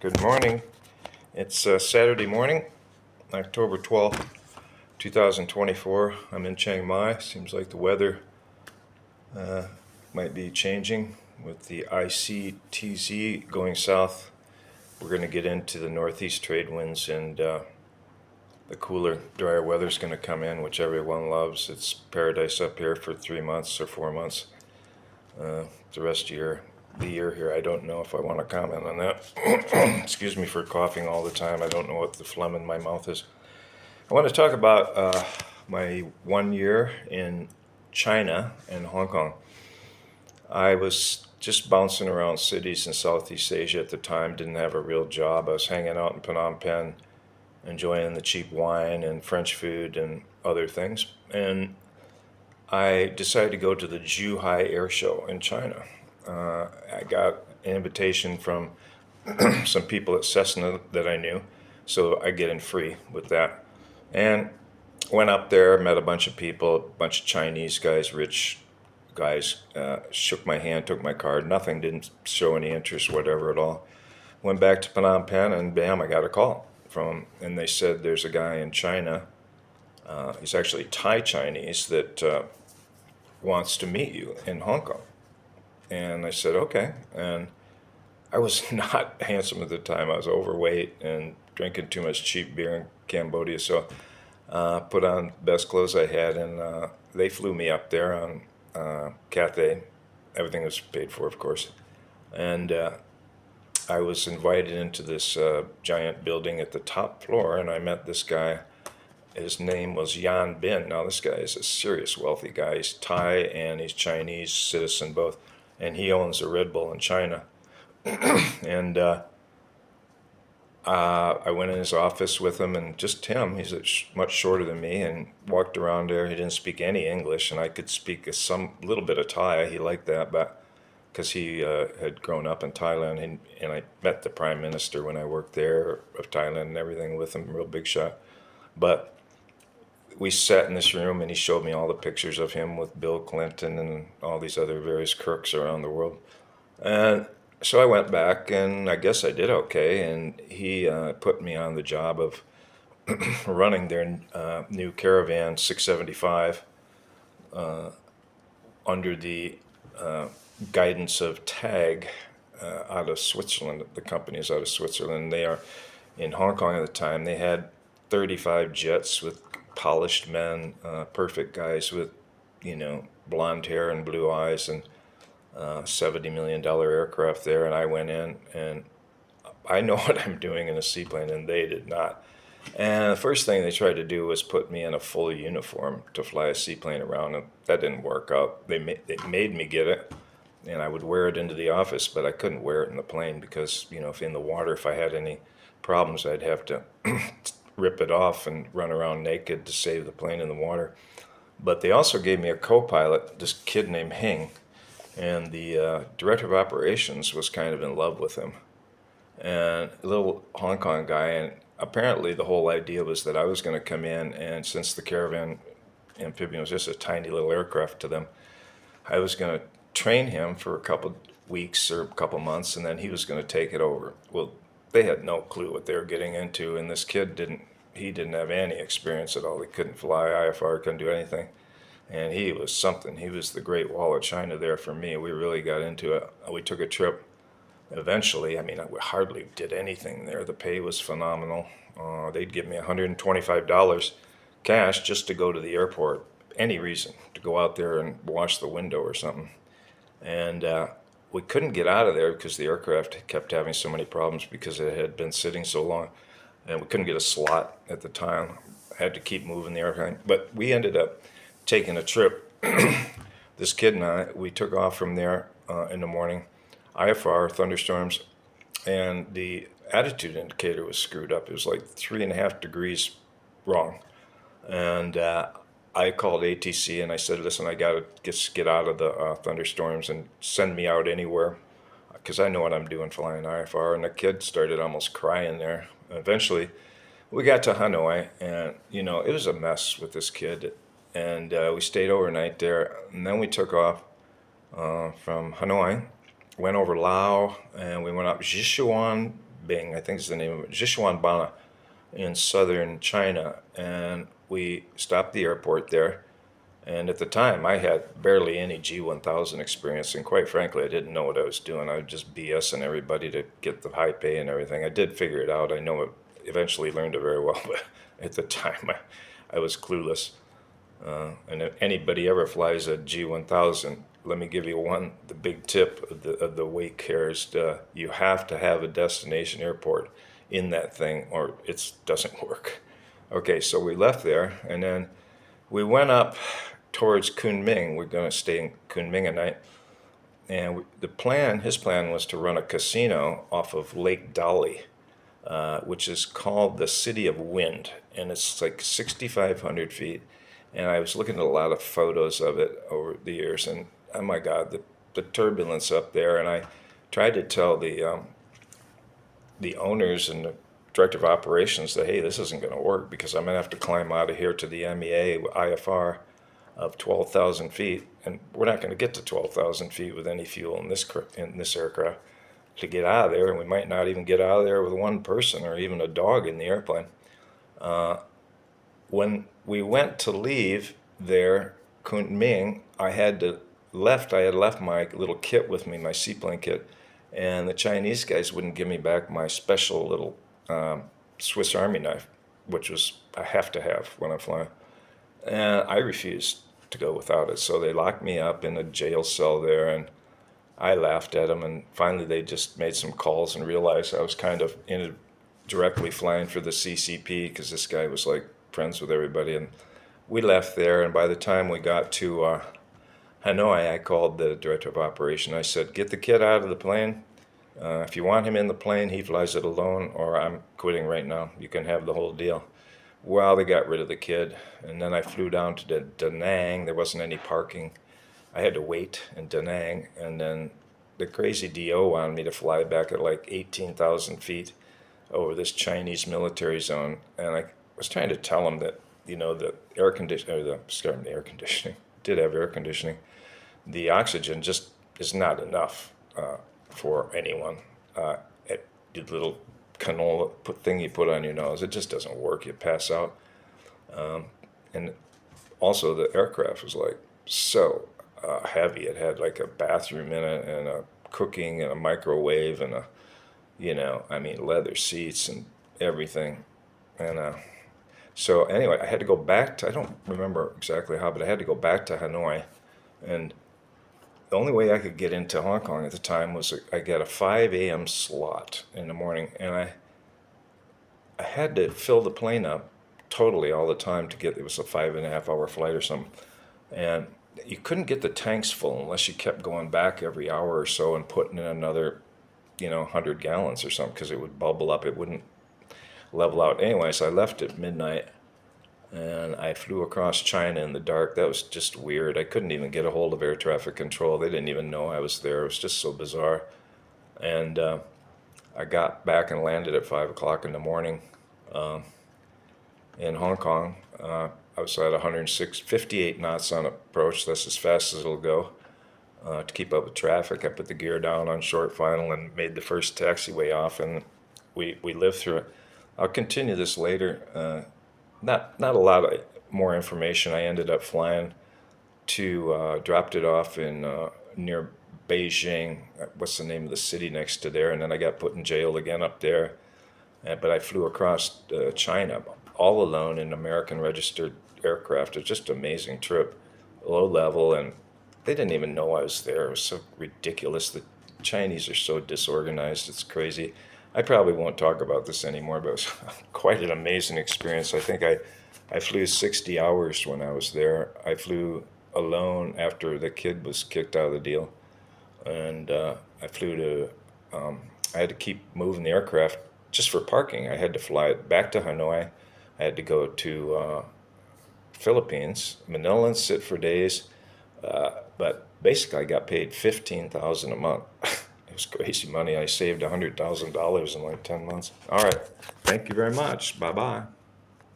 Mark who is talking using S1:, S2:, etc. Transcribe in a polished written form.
S1: Good morning. It's Saturday morning, October 12th, 2024. I'm in Chiang Mai. Seems like the weather might be changing with the ICTZ going south. We're going to get into the northeast trade winds, and the cooler, drier weather's going to come in, which everyone loves. It's paradise up here for 3 months or 4 months. The rest of the year here, I don't know if I want to comment on that. Excuse me for coughing all the time. I don't know what the phlegm in my mouth is. I want to talk about my 1 year in China and Hong Kong. I was just bouncing around cities in Southeast Asia at the time, didn't have a real job. I was hanging out in Phnom Penh, enjoying the cheap wine and French food and other things. And I decided to go to the Zhuhai Air Show in China. I got an invitation from some people at Cessna that I knew, so I get in free with that. And went up there, met a bunch of people, a bunch of Chinese guys, rich guys, shook my hand, took my card, nothing, didn't show any interest, whatever at all. Went back to Phnom Penh, and bam, I got a call from, and they said there's a guy in China, he's actually Thai Chinese, that wants to meet you in Hong Kong. And I said, okay. And I was not handsome at the time. I was overweight and drinking too much cheap beer in Cambodia. So put on the best clothes I had, and they flew me up there on Cathay. Everything was paid for, of course. And I was invited into this giant building at the top floor, and I met this guy. His name was Yan Bin. Now, this guy is a serious wealthy guy. He's Thai and he's Chinese citizen both. And he owns a Red Bull in China. And I went in his office with him, and just him, he's much shorter than me, and walked around there. He didn't speak any English, and I could speak some little bit of Thai. He liked that, but because he had grown up in Thailand, and I met the prime minister when I worked there of Thailand and everything with him, real big shot. But we sat in this room, and he showed me all the pictures of him with Bill Clinton and all these other various crooks around the world. And so I went back, and I guess I did okay. And he put me on the job of running their new Caravan 675 under the guidance of TAG out of Switzerland. The company is out of Switzerland. They are in Hong Kong at the time. They had 35 jets with polished men, perfect guys with, blonde hair and blue eyes, and $70 million aircraft there. And I went in, and I know what I'm doing in a seaplane, and they did not. And the first thing they tried to do was put me in a full uniform to fly a seaplane around, and that didn't work out. They made me get it, and I would wear it into the office, but I couldn't wear it in the plane because, if in the water, if I had any problems, I'd have to rip it off and run around naked to save the plane in the water. But they also gave me a co-pilot, this kid named Hing, and the director of operations was kind of in love with him. And a little Hong Kong guy, and apparently the whole idea was that I was going to come in, and since the Caravan Amphibian was just a tiny little aircraft to them, I was going to train him for a couple weeks or a couple months, and then he was going to take it over. Well, they had no clue what they were getting into, and this kid didn't have any experience at all. He couldn't fly IFR, couldn't do anything. And he was something. He was the Great Wall of China there for me. We really got into it. We took a trip eventually. I hardly did anything there. The pay was phenomenal. They'd give me $125 cash just to go to the airport, any reason, to go out there and wash the window or something. And we couldn't get out of there because the aircraft kept having so many problems because it had been sitting so long, and we couldn't get a slot at the time. I had to keep moving the airplane, but we ended up taking a trip. This kid and I, we took off from there in the morning, IFR, thunderstorms, and the attitude indicator was screwed up. It was like 3.5 degrees wrong, and I called ATC and I said, listen, I got to just get out of the thunderstorms and send me out anywhere because I know what I'm doing flying IFR. And the kid started almost crying there. Eventually, we got to Hanoi, and, it was a mess with this kid. And we stayed overnight there. And then we took off from Hanoi, went over Laos, and we went up Sichuan, Bing, I think is the name of it, Sichuanbana in southern China. And we stopped the airport there. And at the time, I had barely any G1000 experience, and quite frankly, I didn't know what I was doing. I was just BSing everybody to get the high pay and everything. I did figure it out. I know it eventually learned it very well, but at the time, I was clueless. And if anybody ever flies a G1000, let me give you the big tip of the wake here is you have to have a destination airport in that thing, or it doesn't work. Okay, so we left there, and then we went up towards Kunming. We're going to stay in Kunming at night. And his plan was to run a casino off of Lake Dali, which is called the City of Wind. And it's like 6,500 feet. And I was looking at a lot of photos of it over the years. And oh my God, the turbulence up there. And I tried to tell the owners and the director of operations that, hey, this isn't going to work because I'm going to have to climb out of here to the MEA IFR of 12,000 feet, and we're not going to get to 12,000 feet with any fuel in this aircraft to get out of there, and we might not even get out of there with one person or even a dog in the airplane. When we went to leave there, Kunming, I had left my little kit with me, my seaplane kit, and the Chinese guys wouldn't give me back my special little Swiss Army knife, which I have to have when I'm flying. And I refused to go without it. So they locked me up in a jail cell there, and I laughed at them. And finally, they just made some calls and realized I was kind of directly flying for the CCP because this guy was like friends with everybody. And we left there. And by the time we got to Hanoi, I called the director of operation. I said, get the kid out of the plane. If you want him in the plane, he flies it alone, or I'm quitting right now. You can have the whole deal. Well, they got rid of the kid, and then I flew down to Da Nang. There wasn't any parking. I had to wait in Da Nang, and then the crazy DO wanted me to fly back at like 18,000 feet over this Chinese military zone, and I was trying to tell him that, the air conditioning did have air conditioning. The oxygen just is not enough for anyone. The little canola thing you put on your nose, it just doesn't work. You pass out. And also the aircraft was like so heavy. It had like a bathroom in it and a cooking and a microwave and leather seats and everything. And so anyway, I had to go back to, I don't remember exactly how, but I had to go back to Hanoi. And the only way I could get into Hong Kong at the time was I got a 5 a.m. slot in the morning, and I had to fill the plane up totally all the time it was a 5.5 hour flight or something. And you couldn't get the tanks full unless you kept going back every hour or so and putting in another, 100 gallons or something, because it would bubble up. It wouldn't level out. Anyway, so I left at midnight and I flew across China in the dark. That was just weird. I couldn't even get a hold of air traffic control. They didn't even know I was there. It was just so bizarre. And I got back and landed at 5 o'clock in the morning in Hong Kong. I was at 58 knots on approach. That's as fast as it'll go. To keep up with traffic, I put the gear down on short final and made the first taxiway off, and we lived through it. I'll continue this later. Not a lot of more information. I ended up flying dropped it off in near Beijing. What's the name of the city next to there? And then I got put in jail again up there. But I flew across China all alone in American registered aircraft. It was just an amazing trip, low level, and they didn't even know I was there. It was so ridiculous. The Chinese are so disorganized. It's crazy. I probably won't talk about this anymore, but it was quite an amazing experience. I think I flew 60 hours when I was there. I flew alone after the kid was kicked out of the deal. And I had to keep moving the aircraft just for parking. I had to fly it back to Hanoi. I had to go to Philippines, Manila, and sit for days. But basically I got paid $15,000 a month. It was crazy money. I saved $100,000 in like 10 months. All right. Thank you very much. Bye-bye.